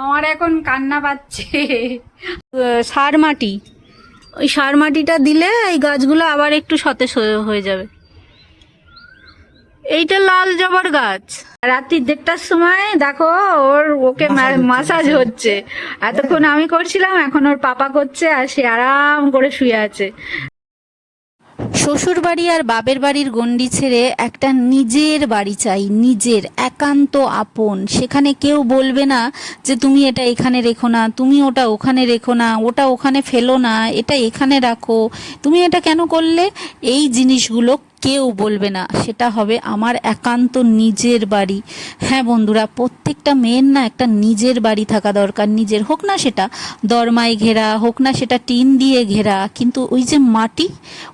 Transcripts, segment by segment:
আমার এখন কান্না পাচ্ছে। সার মাটি, ওই সার মাটিটা দিলে এই গাছগুলো আবার একটু সতেজ হয়ে যাবে। এইটা লাল জবার গাছ। রাত্রি 1:30টার সময় দেখো ওকে মাসাজ হচ্ছে। এতক্ষণ আমি করছিলাম, এখন ওর পাপা করছে, আর সে আরাম করে শুয়ে আছে। শ্বশুর বাড়ি আর বাপের বাড়ির গণ্ডি ছেড়ে একটা নিজের বাড়ি চাই, নিজের একান্ত আপন। সেখানে কেউ বলবে না যে তুমি এটা এখানে রেখো না, তুমি ওটা ওখানে রেখো না, ওটা ওখানে ফেলো না, এটা এখানে রাখো, তুমি এটা কেন করলে, এই জিনিসগুলো কেউ বলবে না। সেটা হবে আমার একান্ত নিজের বাড়ি। হ্যাঁ বন্ধুরা, প্রত্যেকটা মেয়ের না একটা নিজের বাড়ি থাকা দরকার। নিজের হোক না সেটা দরমায় ঘেরা, হোক না সেটা টিন দিয়ে ঘেরা, কিন্তু ওই যে মাটি,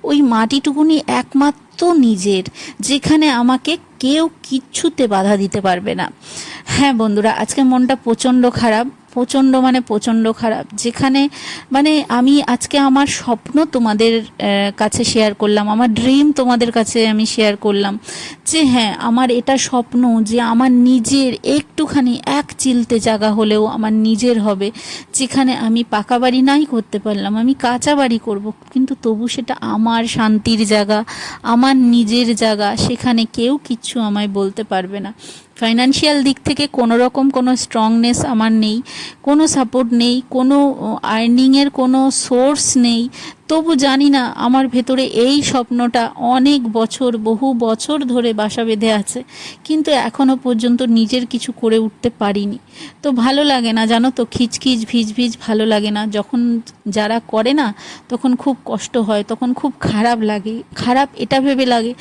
ওই মাটিটুকুনি একমাত্র নিজের, যেখানে আমাকে কেউ কিচ্ছুতে বাধা দিতে পারবে না। হ্যাঁ বন্ধুরা, আজকে মনটা প্রচণ্ড খারাপ, প্রচণ্ড খারাপ। যেখানে আমি আজকে আমার স্বপ্ন তোমাদের কাছে শেয়ার করলাম, আমার ড্রিম তোমাদের কাছে আমি শেয়ার করলাম, যে হ্যাঁ আমার এটা স্বপ্ন যে আমার নিজের একটুখানি এক চিলতে জায়গা হলেও আমার নিজের হবে, যেখানে আমি পাকা বাড়ি নাই করতে পারলাম, আমি কাঁচা বাড়ি করব, কিন্তু তবু সেটা আমার শান্তির জায়গা, আমার নিজের জায়গা, সেখানে কেউ কিচ্ছু আমায় বলতে পারবে না। ফাইন্যান্সিয়াল দিক থেকে কোনো রকম কোনো স্ট্রংনেস আমার নেই, কোনো সাপোর্ট নেই, কোনো আর্নিংয়ের কোনো সোর্স নেই, তবু জানি না আমার ভেতরে এই স্বপ্নটা অনেক বছর, বহু বছর ধরে বাসা বেঁধে আছে, কিন্তু এখনও পর্যন্ত নিজের কিছু করে উঠতে পারিনি। তো ভালো লাগে না জানো তো, খিচখিচ ভিজ ভালো লাগে না। যখন যারা করে না তখন খুব কষ্ট হয়, তখন খুব খারাপ লাগে। খারাপ এটা ভেবে লাগে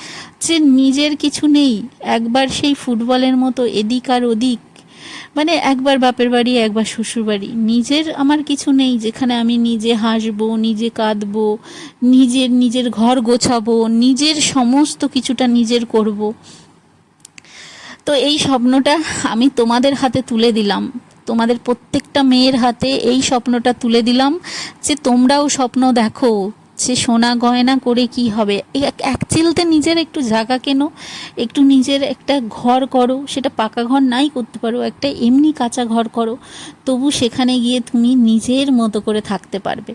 যে নিজের কিছু নেই। একবার সেই ফুটবলের মতো এদিক আর ওদিক, একবার বাপের বাড়ি একবার শ্বশুর বাড়ি, নিজের আমার কিছু নেই, যেখানে আমি নিজে হাসবো, নিজে কাঁদবো, নিজের ঘর গোছাবো, নিজের সমস্ত কিছুটা নিজের করব। তো এই স্বপ্নটা আমি তোমাদের হাতে তুলে দিলাম, তোমাদের প্রত্যেকটা মেয়ের হাতে এই স্বপ্নটা তুলে দিলাম, যে তোমরাও স্বপ্ন দেখো যে সোনা গয়না করে কি হবে, এক চিলতে নিজের একটু জায়গা কেনো, একটু নিজের একটা ঘর করো, সেটা পাকা ঘর নাই করতে পারো, একটা এমনি কাঁচা ঘর করো, তবু সেখানে গিয়ে তুমি নিজের মতো করে থাকতে পারবে।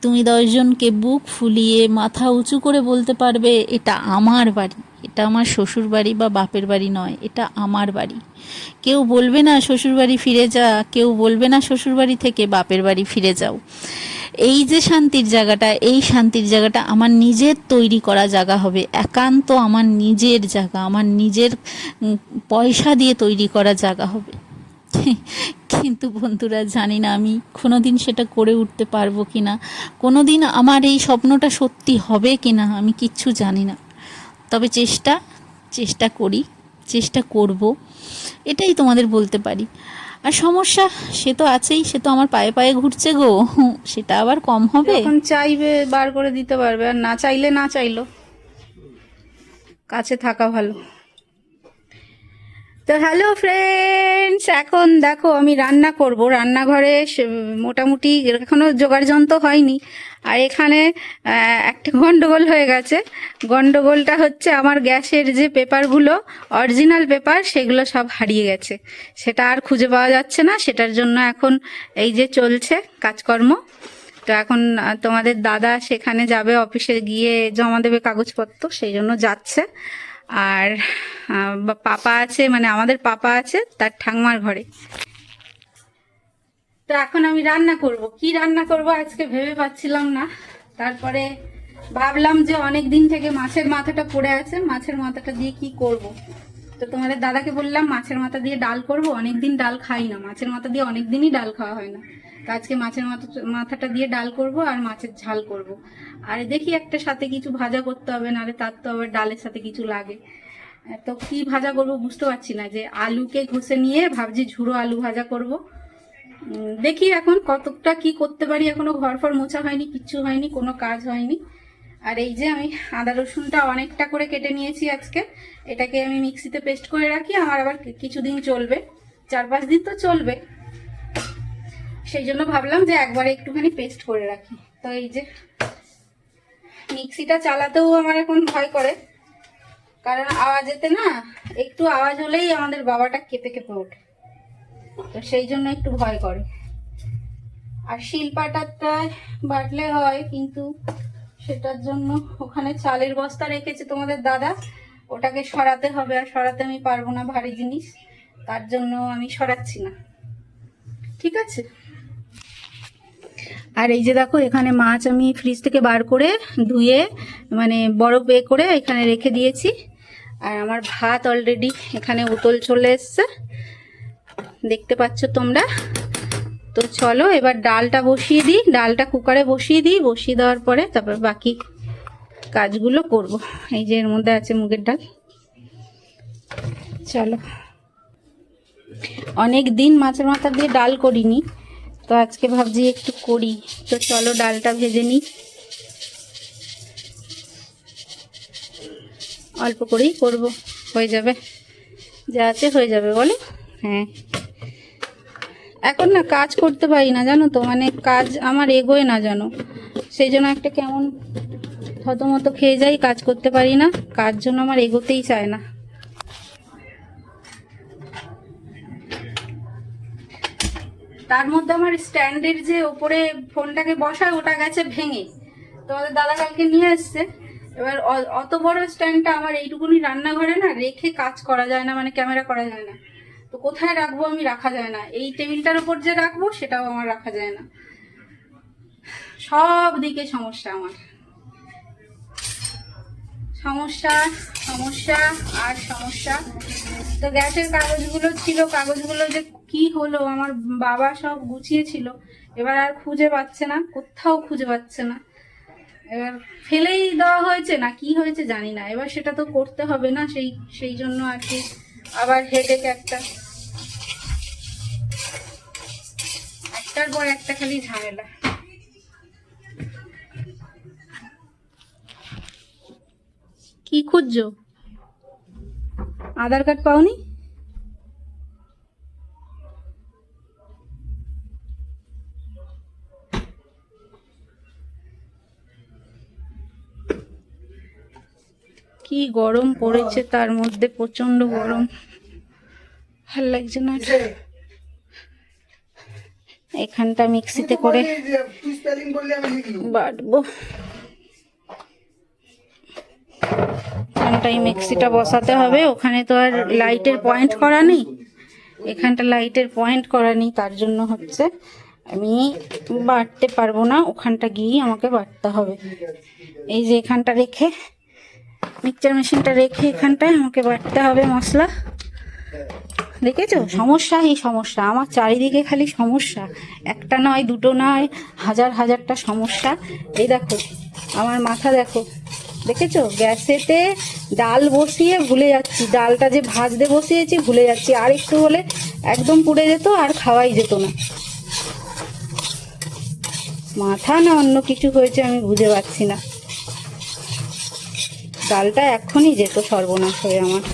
তুমি 10 জনকে বুক ফুলিয়ে মাথা উঁচু করে বলতে পারবে এটা আমার বাড়ি, এটা আমার শ্বশুর বাড়ি বা বাপের বাড়ি নয়, এটা আমার বাড়ি। কেউ বলবে না শ্বশুর বাড়ি ফিরে যা, কেউ বলবে না শ্বশুর বাড়ি থেকে বাপের বাড়ি ফিরে যাও। এই যে শান্তির জায়গাটা, এই শান্তির জায়গাটা আমার নিজের তৈরি করা জায়গা হবে, একান্ত আমার নিজের জায়গা, আমার নিজের পয়সা দিয়ে তৈরি করা জায়গা হবে। কিন্তু বন্ধুরা, জানি না আমি কোনো দিন সেটা করে উঠতে পারবো কি না, কোনো দিন আমার এই স্বপ্নটা সত্যি হবে কি না, আমি কিচ্ছু জানি না। তবে চেষ্টা করি, চেষ্টা করব, এটাই তোমাদের বলতে পারি। আর সমস্যা সে তো আছেই, সে তো আমার পায়ে পায়ে ঘুরছে গো, সেটা আবার কম হবে? এখন চাইবে বার করে দিতে পারবে, আর না চাইলে না চাইলো, কাছে থাকা ভালো। তো হ্যালো ফ্রেন্ডস, এখন দেখো আমি রান্না করব, রান্নাঘরে মোটামুটি এখনো জোগাড় যন্ত্র হয়নি। আর এখানে একটা গন্ডগোল হয়ে গেছে। গন্ডগোলটা হচ্ছে আমার গ্যাসের যে পেপারগুলো, অরিজিনাল পেপার, সেগুলো সব হারিয়ে গেছে, সেটা আর খুঁজে পাওয়া যাচ্ছে না। সেটার জন্য এখন এই যে চলছে কাজকর্ম। তো এখন তোমাদের দাদা সেখানে যাবে, অফিসে গিয়ে জমা দেবে কাগজপত্র, সেই জন্য যাচ্ছে। আর পাপা আছে, আমাদের পাপা আছে তার ঠাংমার ঘরে। তো এখন আমি রান্না করব, কি রান্না করব আজকে ভেবে পাচ্ছিলাম না। তারপরে ভাবলাম যে অনেক দিন থেকে মাছের মাথাটা পড়ে আছে, মাছের মাথাটা দিয়ে কি করব। তো তোমাদের দাদাকে বললাম মাছের মাথা দিয়ে ডাল করব, অনেকদিন ডাল খাই না, মাছের মাথা দিয়ে অনেক দিনই ডাল খাওয়া হয় না। তো আজকে মাছের মাথাটা দিয়ে ডাল করব আর মাছের ঝাল করব। আর দেখি একটা সাথে কিছু ভাজা করতে হবে, নাহলে তার তো আবার ডালের সাথে কিছু লাগে। তো কি ভাজা করব বুঝতে পারছি না, যে আলুকে ঘষে নিয়ে ভাবছি ঝুড়ো আলু ভাজা করব। দেখি এখন কতটা কি করতে পারি, এখনো ঘর ফর মোছা হয়নি, কিচ্ছু হয়নি, কোনো কাজ হয়নি। আর এই যে আমি আদা রসুনটা অনেকটা করে কেটে নিয়েছি আজকে, এটাকে আমি মিক্সিতে পেস্ট করে রাখি, আমার আবার কিছুদিন চলবে, 4-5 দিন তো চলবে, সেই জন্য ভাবলাম যে একবারে একটুখানি পেস্ট করে রাখি। তো এই যে মিক্সিটা চালাতেও আমার এখন ভয় করে, কারণ আওয়াজেতে না, একটু আওয়াজ হলেই আমাদের বাবাটা কেঁপে কেঁপে ওঠে, তো সেই জন্য একটু ভয় করে। আর শিলপাটাটায় বাটলে হয়, কিন্তু সেটার জন্য ওখানে চালের বস্তা রেখেছে তোমাদের দাদা, ওটাকে সরাতে হবে, আর সরাতে আমি পারবো না, ভারী জিনিস, তার জন্য আমি সরাচ্ছি না। ঠিক আছে। আর এই যে দেখো, এখানে মাছ আমি ফ্রিজ থেকে বার করে ধুয়ে মানে বরফ করে এখানে রেখে দিয়েছি। আর আমার ভাত অলরেডি এখানে উতল চলে এসছে, দেখতে পাচ্ছ তোমরা। তো চলো এবার ডালটা বসিয়ে দিই, ডালটা কুকারে বসিয়ে দিই, বসিয়ে দেওয়ার পরে তারপর বাকি কাজগুলো করব। এই যে এর মধ্যে আছে মুগের ডাল। চলো, অনেক দিন মাছের মাথা দিয়ে ডাল করিনি, তো আজকে ভাবছি একটু করি। তো চলো ডালটা ভেজে নিই, অল্প করেই করব, হয়ে যাবে, যা আছে হয়ে যাবে, বলো? হ্যাঁ, এখন না কাজ করতে পারি না জানো তো, মানে কাজ আমার এগোয় না জানো, সেই জন্য একটা কেমন থতমত খেয়ে যাই, কাজ করতে পারি না, কাজ জন্য আমার এগোতেই চায় না। তার মধ্যে আমার স্ট্যান্ডের যে ওপরে ফোনটাকে বসায় ওটা গেছে ভেঙে, তোমাদের দাদা কালকে নিয়ে এসছে। এবার অত বড় স্ট্যান্ডটা আমার এইটুকুনি রান্নাঘরে না রেখে কাজ করা যায় না, মানে ক্যামেরা করা যায় না, তো কোথায় রাখবো আমি, রাখা যায় না। এই টেবিলটার উপর যে রাখবো সেটাও আমার রাখা যায় না, সব দিকে সমস্যা আমার, সমস্যা সমস্যা আর সমস্যা। তো গ্যাসের কাগজগুলো ছিল, কাগজগুলো যে কি হলো, আমার বাবা সব গুছিয়েছিল, এবার আর খুঁজে পাচ্ছে না, কোথাও খুঁজে পাচ্ছে না, এবার ফেলেই দেওয়া হয়েছে না কি হয়েছে জানি না, এবার সেটা তো করতে হবে না, সেই জন্য আর কি আবার হেডেক একটার পর একটা খালি ঝামেলা। কি খুঁজছো? আধার কার্ড পাওনি? কি গরম পড়েছে, তার মধ্যে প্রচন্ড গরম, ভাল লাগছে না। এখানটা মিক্সিতে করে বাটবো, এখানটাই মিক্সিটা বসাতে হবে, ওখানে তো আর লাইটের পয়েন্ট করা নেই, এখানটা লাইটের পয়েন্ট করা নেই, তার জন্য হচ্ছে আমি বাটতে পারবো না, ওখানটা গিয়ে আমাকে বাটতে হবে। এই যে এখানটা রেখে, মিক্সচার মেশিনটা রেখে এখানটায় আমাকে বাটতে হবে মশলা। দেখেছো সমস্যা, এই সমস্যা আমার চারিদিকে, খালি সমস্যা, একটা নয় দুটো নয়, হাজার হাজারটা সমস্যা। এই দেখো আমার মাথা দেখো, দেখেছো গ্যাসেতে ডাল বসিয়ে ভুলে যাচ্ছি, ডালটা যে ভাজতে বসিয়েছি ভুলে যাচ্ছি, আর একটু হলে একদম পুড়ে যেত আর খাওয়াই যেত না। মাথা না অন্য কিছু হয়েছে আমি বুঝে পাচ্ছি না, ডালটা এখনই যেত সর্বনাশ হয়ে আমার।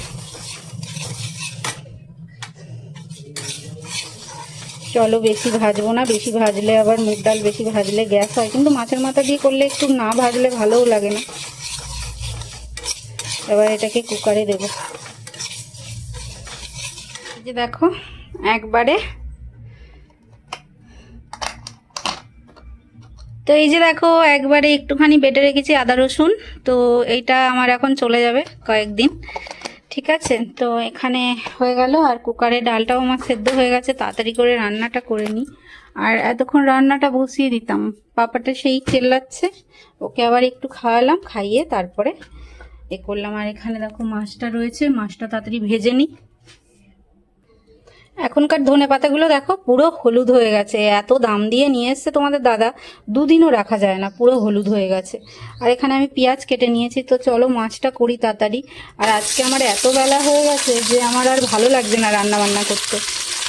চলো বেশি ভাজবো না, বেশি ভাজলে আবার মুগ ডাল বেশি ভাজলে গ্যাস হয়, কিন্তু মাছের মাথা দিয়ে করলে একটু না ভাজলে ভালোও লাগে না। এবার এটাকে কুকারে দেবো। এই যে দেখো একবারে, তো এই যে দেখো একবারে একটুখানি বেটে রেখেছি আদা রসুন, তো এইটা আমার এখন চলে যাবে কয়েকদিন, ঠিক আছে। তো এখানে হয়ে গেল, আর কুকারে ডালটাও আমার সেদ্ধ হয়ে গেছে, তাড়াতাড়ি করে রান্নাটা করে নিই। আর এতক্ষণ রান্নাটা বসিয়ে দিতাম, পাপাটা সেই চেল্লাচ্ছে, ওকে আবার একটু খাওয়ালাম, খাইয়ে তারপরে এ করলাম। আর এখানে দেখো মাছটা রয়েছে, মাছটা তাড়াতাড়ি ভেজে নিই। এখনকার ধনে পাতাগুলো দেখো পুরো হলুদ হয়ে গেছে, এত দাম দিয়ে নিয়ে এসছে তোমাদের দাদা, দুদিনও রাখা যায় না, পুরো হলুদ হয়ে গেছে। আর এখানে আমি পেঁয়াজ কেটে নিয়েছি, তো চলো মাছটা করি তাড়াতাড়ি। আর আজকে আমার এত বেলা হয়ে গেছে যে আমার আর ভালো লাগছে না রান্না বান্না করতে।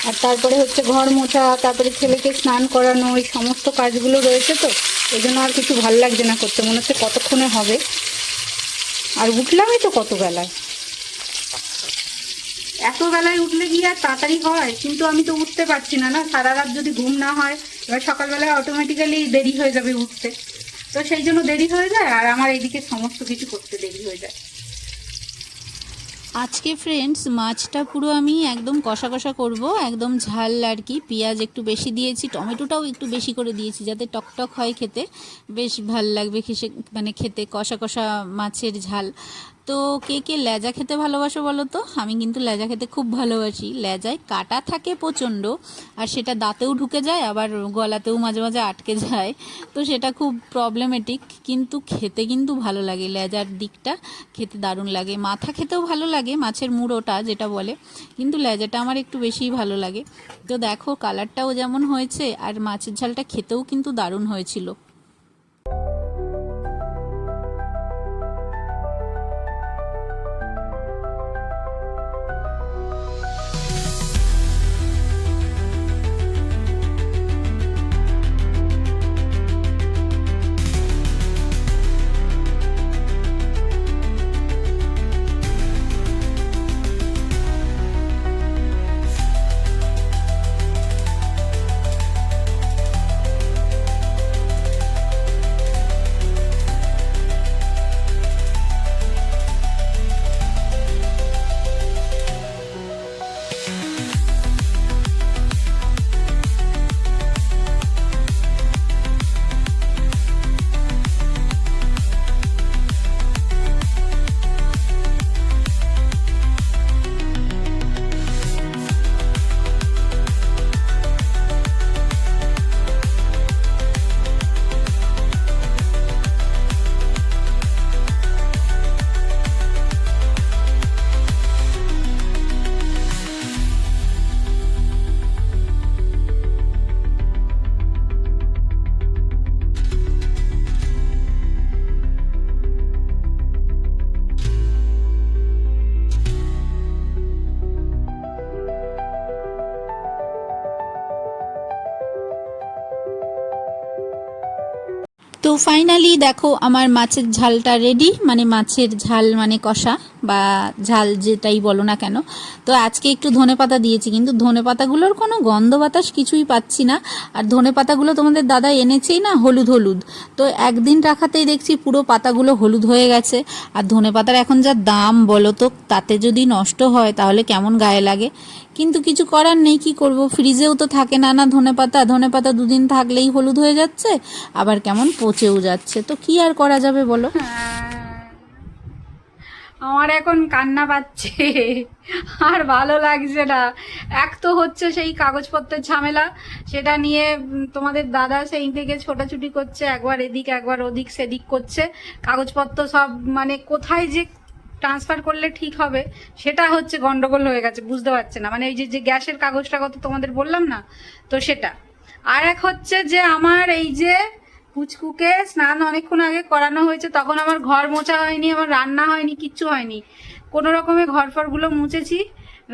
আর তারপরে হচ্ছে ঘর মোছা, তারপরে ছেলেকে স্নান করানো, এই সমস্ত কাজগুলো রয়েছে, তো এই জন্য আর কিছু ভালো লাগছে না করতে, মনে হচ্ছে কতক্ষণে হবে। আর উঠলামই তো কত বেলায়, এত বেলায় উঠলে গিয়ে আর তাড়াতাড়ি হয়, কিন্তু আমি তো উঠতে পারছি না, না সারা রাত যদি ঘুম না হয়, এবার সকালবেলায় অটোমেটিক্যালি দেরি হয়ে যাবে উঠতে, তো সেই জন্য দেরি হয়ে যায়, আর আমার এইদিকে সমস্ত কিছু করতে দেরি হয়ে যায়। আজকে ফ্রেন্ডস মাছটা পুরো আমি একদম কষা কষা করব, একদম ঝাল আর কি। পেঁয়াজ একটু বেশি দিয়েছি, টমেটোটাও একটু বেশি করে দিয়েছি যাতে টকটক হয়, খেতে বেশ ভাল লাগবে মানে খেতে কষা কষা মাছের ঝাল। তো কে কে লেজা খেতে ভালোবাসো বলো তো? আমি কিন্তু লেজা খেতে খুব ভালোবাসি। লেজায় কাটা থাকে প্রচণ্ড, আর সেটা দাঁতেও ঢুকে যায়, আবার গলাতেও মাঝে মাঝে আটকে যায়, তো সেটা খুব প্রবলেমেটিক। কিন্তু খেতে কিন্তু ভালো লাগে, লেজার দিকটা খেতে দারুণ লাগে। মাথা খেতেও ভালো লাগে, মাছের মুড়োটা যেটা বলে, কিন্তু লেজাটা আমার একটু বেশিই ভালো লাগে। তো দেখো কালারটাও যেমন হয়েছে, আর মাছের ঝালটা খেতেও কিন্তু দারুণ হয়েছিল। তো ফাইনালি দেখো আমার মাছের ঝালটা রেডি, মানে মাছের ঝাল মানে কষা বা ঝাল যেটাই বলো না কেন। তো আজকে একটু ধনেপাতা দিয়েছি, কিন্তু ধনেপাতাগুলোর কোনো গন্ধ বাতাস কিছুই পাচ্ছি না। আর ধনেপাতাগুলো তোমাদের দাদা এনেছেই না হলুদ হলুদ, তো একদিন রাখাতেই দেখছি পুরো পাতাগুলো হলুদ হয়ে গেছে। আর ধনেপাতার এখন যা দাম বলো তো, তাতে যদি নষ্ট হয় তাহলে কেমন গায়ে লাগে। কিন্তু কিছু করার নেই, কি করব, ফ্রিজেও তো থাকে না না ধনেপাতা, ধনেপাতা দুদিন থাকলেই হলুদ হয়ে যাচ্ছে, আবার কেমন পচেও যাচ্ছে, তো কি আর করা যাবে বলো। আমার এখন কান্না পাচ্ছে, আর ভালো লাগছে না। এক তো হচ্ছে সেই কাগজপত্রের ঝামেলা, সেটা নিয়ে তোমাদের দাদা সেই থেকে ছোটাছুটি করছে, একবার এদিক একবার ওদিক সেদিক করছে। কাগজপত্র সব মানে কোথায় যে ট্রান্সফার করলে ঠিক হবে সেটা হচ্ছে গন্ডগোল হয়ে গেছে, বুঝতে পারছে না। মানে এই যে যে গ্যাসের কাগজটা কত তোমাদের বললাম না, তো সেটা। আর এক হচ্ছে যে আমার এই যে পুচকুকে স্নান অনেকক্ষণ আগে করানো হয়েছে, তখন আমার ঘর মোছা হয়নি, আমার রান্না হয়নি, কিচ্ছু হয়নি। কোনো রকমে ঘর ফরগুলো মুছেছি,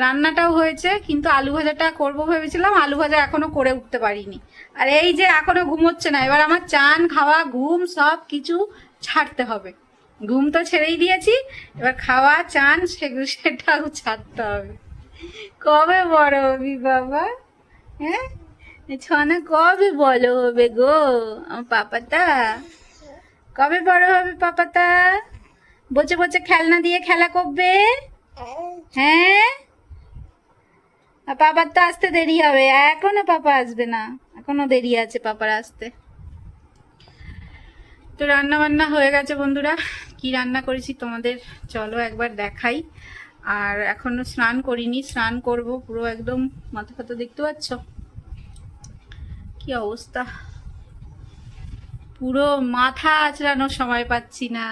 রান্নাটাও হয়েছে, কিন্তু আলু ভাজাটা করবো ভেবেছিলাম, আলু ভাজা এখনো করে উঠতে পারিনি। আর এই যে এখনো ঘুমোচ্ছে না, এবার আমার চান খাওয়া ঘুম সব কিছু ছাড়তে হবে। ঘুম তো ছেড়েই দিয়েছি, এবার খাওয়া চান সেটাও ছাড়তে হবে। কবে বড় হবি বাবা? হ্যাঁ, ছনা কবে বড় হবে গো আমার পাপাটা? কবে বড় হবে পাপাটা? বসে বসে খেলনা দিয়ে খেলা করবে? হ্যাঁ, আর পাপার তো আসতে দেরি হবে, এখনো পাপা আসবে না, এখনো দেরি আছে পাপার আসতে। তো রান্না বান্না হয়ে গেছে বন্ধুরা, কি রান্না করেছি তোমাদের চলো একবার দেখাই। আর এখনো স্নান করিনি, স্নান করব, পুরো একদম মাথা ফাতা দেখতে পাচ্ছ কি অবস্থা, পুরো মাথা আঁচড়ানোর সময় পাচ্ছি না,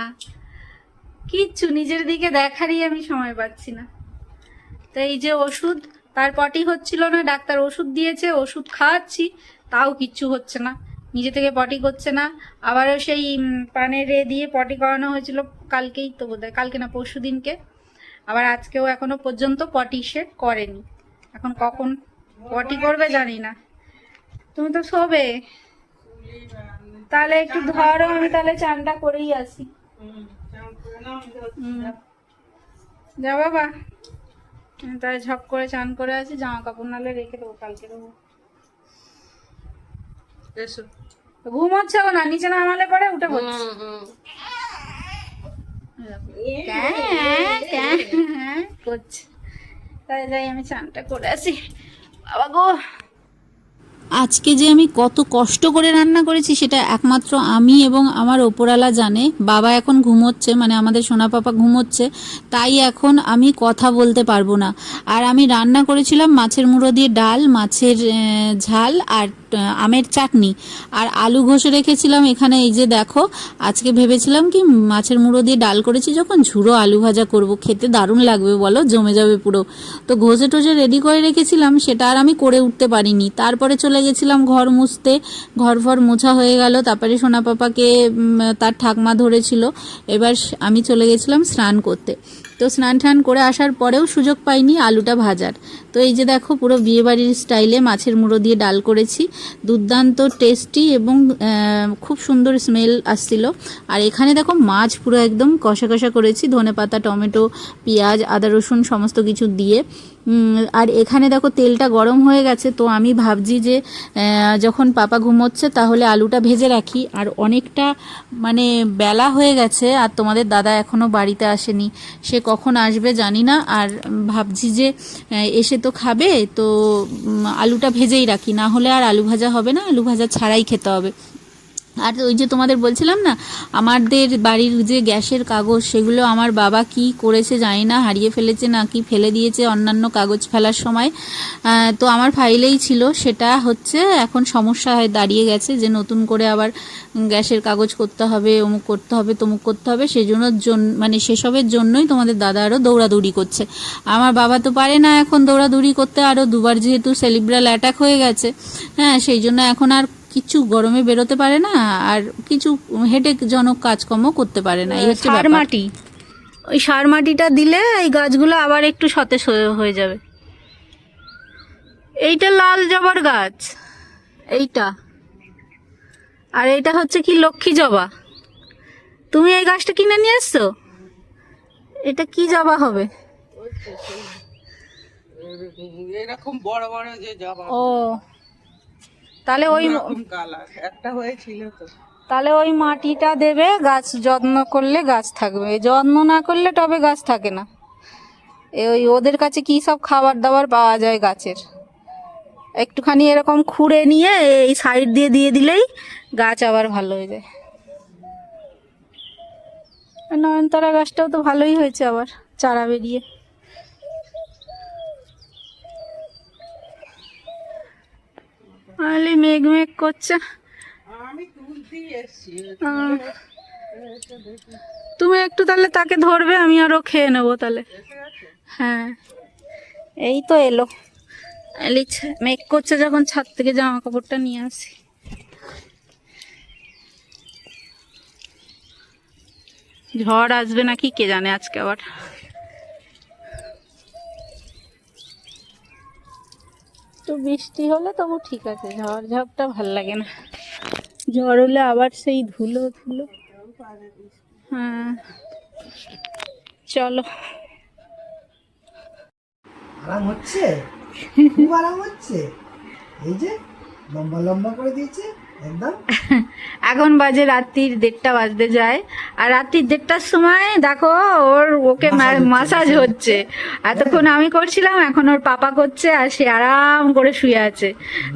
কিচ্ছু নিজের দিকে দেখারই আমি সময় পাচ্ছি না। তো এই যে ওষুধ, তার পটি হচ্ছিল না, ডাক্তার ওষুধ দিয়েছে, ওষুধ খাওয়াচ্ছি, তাও কিচ্ছু হচ্ছে না, নিজে থেকে পটি করছে না। আবারও সেই পানের রে দিয়ে পটি করানো হয়েছিল কালকেই তো বোধহয়, কালকে না পরশু দিনকে। আবার আজকেও এখনো পর্যন্ত পটি সে করেনি, এখন কখন পটি করবে জানি না। তুমি তো শোবে, তাহলে একটু ধরো, আমি তাহলে চানটা করেই আসি। যা বাবা, তাই ঝপ করে চান করে আছি, জামা কাপড় নালে রেখে দেবো, কালকে দেবো। ঘুম হচ্ছে না, নিচে নামালে পরে উঠে পড়ছে। করছে। তাই যাই আমি চানটা করে আসি। বাবা গো, আজকে যে আমি কত কষ্ট করে রান্না করেছি সেটা একমাত্র আমি এবং আমার ওপরওয়ালা জানে। বাবা এখন ঘুমোচ্ছে, মানে আমাদের সোনা পাপা ঘুমোচ্ছে, তাই এখন আমি কথা বলতে পারবো না। আর আমি রান্না করেছিলাম মাছের মুড়ো দিয়ে ডাল, মাছের ঝাল আর আমের চাটনি, আর আলু ঘষে রেখেছিলাম এখানে। এই যে দেখো, আজকে ভেবেছিলাম কি মাছের মুড়ো দিয়ে ডাল করেছি যখন, ঝুড়ো আলু ভাজা করব, খেতে দারুণ লাগবে বলো, জমে যাবে পুরো। তো ঘষে টষে রেডি করে রেখেছিলাম, সেটা আর আমি করে উঠতে পারিনি। তারপরে চলে গেছিলাম ঘর মুছতে, ঘর ফর মোছা হয়ে গেল। তারপরে সোনা পাপাকে তার ঠাকমা ধরেছিল, এবার আমি চলে গেছিলাম স্নান করতে। তো স্নান টান করে আসার পরেও সুযোগ পাইনি আলুটা ভাজার। তো এই যে দেখো, পুরো বিয়েবাড়ির স্টাইলে মাছের মুড়ো দিয়ে ডাল করেছি, দুর্দান্ত টেস্টি এবং খুব সুন্দর স্মেল আসছিল। আর এখানে দেখো মাছ পুরো একদম কষা কষা করেছি, ধনেপাতা, টমেটো, পেঁয়াজ, আদা রসুন সমস্ত কিছু দিয়ে। আর এখানে দেখো তেলটা গরম হয়ে গেছে। তো আমি ভাবছি যে যখন পাপা ঘুমোচ্ছে তাহলে আলুটা ভেজে রাখি। আর অনেকটা মানে বেলা হয়ে গেছে, আর তোমাদের দাদা এখনও বাড়িতে আসেনি, সে কখন আসবে জানি না। আর ভাবছি যে এসে তো খাবে, তো আলুটা ভেজেই রাখি, না হলে আর আলু ভাজা হবে না, আলু ভাজা ছাড়াই খেতে হবে। আর ওই যে তোমাদের বলছিলাম না, আমাদের বাড়ির যে গ্যাসের কাগজ, সেগুলো আমার বাবা কি করেছে জানি না, হারিয়ে ফেলেছে নাকি ফেলে দিয়েছে অন্যান্য কাগজ ফেলার সময়। তো আমার ফাইলেই ছিল, সেটা হচ্ছে এখন সমস্যা হয়ে দাঁড়িয়ে গেছে যে নতুন করে আবার গ্যাসের কাগজ করতে হবে, অমুক করতে হবে, তমুক করতে হবে। সেই জন্য মানে সেসবের জন্যই তোমাদের দাদা আরও দৌড়াদৌড়ি করছে। আমার বাবা তো পারে না এখন দৌড়াদৌড়ি করতে, আরও দুবার যেহেতু সেরিব্রাল অ্যাটাক হয়ে গেছে, হ্যাঁ, সেই জন্য এখন আর কিছু গরমে বেরোতে পারে না, আর কিছু হেডেকজনক কাজকর্ম করতে পারে না। এই হচ্ছে সার ব্যাপার। মাটি, ওই সার মাটিটা দিলে এই গাছগুলো আবার একটু সতেজ হয়ে যাবে। এইটা লাল জবার গাছ, এইটা, আর এইটা হচ্ছে কি লক্ষ্মী জবা। তুমি এই গাছটা কিনে নিয়ে এসছো? এটা কি জবা হবে? এরকম বড় বড় যে জবা, ও, তাহলে ওই কালার একটা হয়েছিল তো। তাহলে ওই মাটিটা দেবে, গাছ যত্ন করলে গাছ থাকবে, যত্ন না করলে টবে গাছ থাকে না। ওই ওদের কাছে কি সব খাবার দাবার পাওয়া যায় গাছের, একটুখানি এরকম খুঁড়ে নিয়ে এই সাইড দিয়ে দিয়ে দিলেই গাছ আবার ভালো হয়ে যায়। নয়নতারা গাছটাও তো ভালোই হয়েছে, আবার চারা বেরিয়ে। আলে মেঘ মেঘ করছে। আমি তুলতেই এসছি। তুমি একটু তাহলে তাকে ধরবে, আমি আরো খেয়ে নেবো তাহলে। হ্যাঁ, এই তো এলো। মেঘ করছে যখন, ছাদ থেকে জামা কাপড়টা নিয়ে আসি। ঝড় আসবে নাকি কে জানে আজকে আবার। তো বৃষ্টি হলে তবু ঠিক আছে, ঝড় ঝড়টা ভাল লাগে না। ঝড় হলে আবার সেই ধুলো ধুলো। হ্যাঁ, চলো। আরাম হচ্ছে, খুব আরাম হচ্ছে। এই যে লম্বা লম্বা করে দিয়েছে একদম। এখন বাজে রাত্রির 1:30 বাজতে যায়, আর রাত্রির 1:30টার সময় দেখো ওকে মাসাজ হচ্ছে। এতক্ষণ আমি করছিলাম, এখন ওর পাপা করছে, আর সে আরাম করে শুয়ে আছে।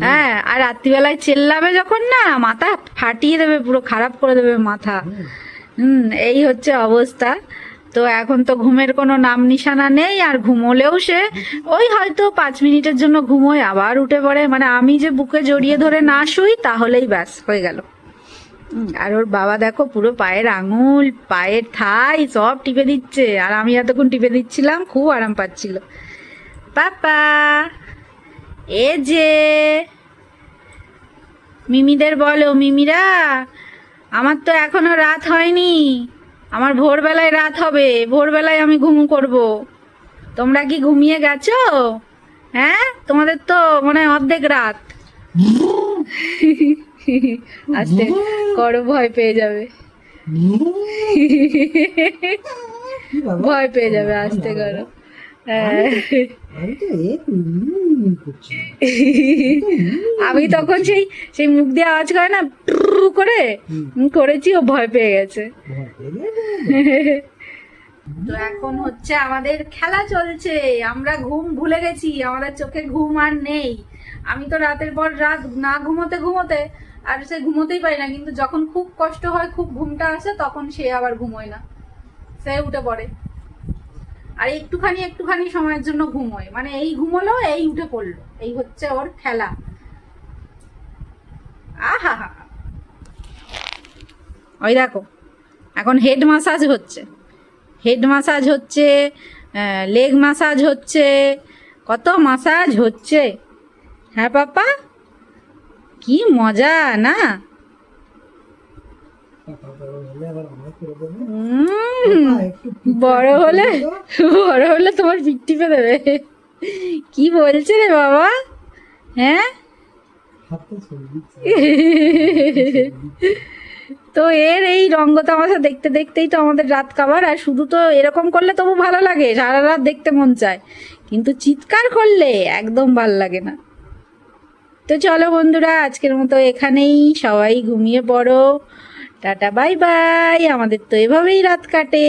হ্যাঁ, আর রাত্রিবেলায় চেল্লাবে যখন না, মাথা ফাটিয়ে দেবে, পুরো খারাপ করে দেবে মাথা। এই হচ্ছে অবস্থা। তো এখন তো ঘুমের কোনো নাম নিশানা নেই, আর ঘুমোলেও সে ওই হয়তো 5 মিনিটের জন্য ঘুমোয়, আবার উঠে পড়ে। মানে আমি যে বুকে জড়িয়ে ধরে না শুই তাহলেই ব্যাস হয়ে গেল। আর ওর বাবা দেখো পুরো পায়ের আঙুল, পায়ের থাই সব টিপে দিচ্ছে, আর আমি এতক্ষণ টিপে দিচ্ছিলাম, খুব আরাম পাচ্ছিল। পাপা, এ যে মিমিদের বলো, মিমিরা, আমার তো এখনো রাত হয়নি, আমার ভোরবেলায় রাত হবে, ভোরবেলায় আমি ঘুম করব। তোমরা কি ঘুমিয়ে গেছো? হ্যাঁ, তোমাদের তো মনে হয় অর্ধেক রাত। আস্তে করো, ভয় পেয়ে যাবে, ভয় পেয়ে যাবে, আস্তে করো। হ্যাঁ, আমি তখন সেই সেই মুখ দিয়ে আওয়াজ করে না, ট্রু করে করেছি, ও ভয় পেয়ে গেছে। তো এখন হচ্ছে আমাদের খেলা চলছে, আমরা ঘুম ভুলে গেছি, আমাদের চোখে ঘুম আর নেই। আমি তো রাতের পর রাত না ঘুমোতে ঘুমোতে আর সে ঘুমোতেই পারি না, কিন্তু যখন খুব কষ্ট হয়, খুব ঘুমটা আসে, তখন সে আবার ঘুমোয় না, সে উঠে পড়ে। আর একটুখানি একটুখানি সময়ের জন্য ঘুমোয়, মানে এই ঘুমোলো এই উঠে পড়লো, এই হচ্ছে ওর খেলা। আহা হা, ওই দেখো এখন হেড মাসাজ হচ্ছে, হেড মাসাজ হচ্ছে, লেগ মাসাজ হচ্ছে, কত মাসাজ হচ্ছে। হ্যাঁ পাপা, কি মজা না? পাপা বড় হলে আবার আমায় করে দেবে। উম, পাপা, একটু পিঠে বড় একটু হলে, করে দাও। বড় হলে তোমার পিঠ টিপে দেবে। কি বলছে রে বাবা? হ্যাঁ, হাতটা ছড়িয়ে দিচ্ছে। তো এর এই রঙ্গ তামাশা দেখতে দেখতেই তো আমাদের রাত কাবার। আর শুধু তো এরকম করলে তবু ভালো লাগে, সারা রাত দেখতে মন চায়, কিন্তু চিৎকার করলে একদম ভাল লাগে না। তো চলো বন্ধুরা, আজকের মতো এখানেই, সবাই ঘুমিয়ে পড়ো। টাটা বাই বাই, আমাদের তো এভাবেই রাত কাটে।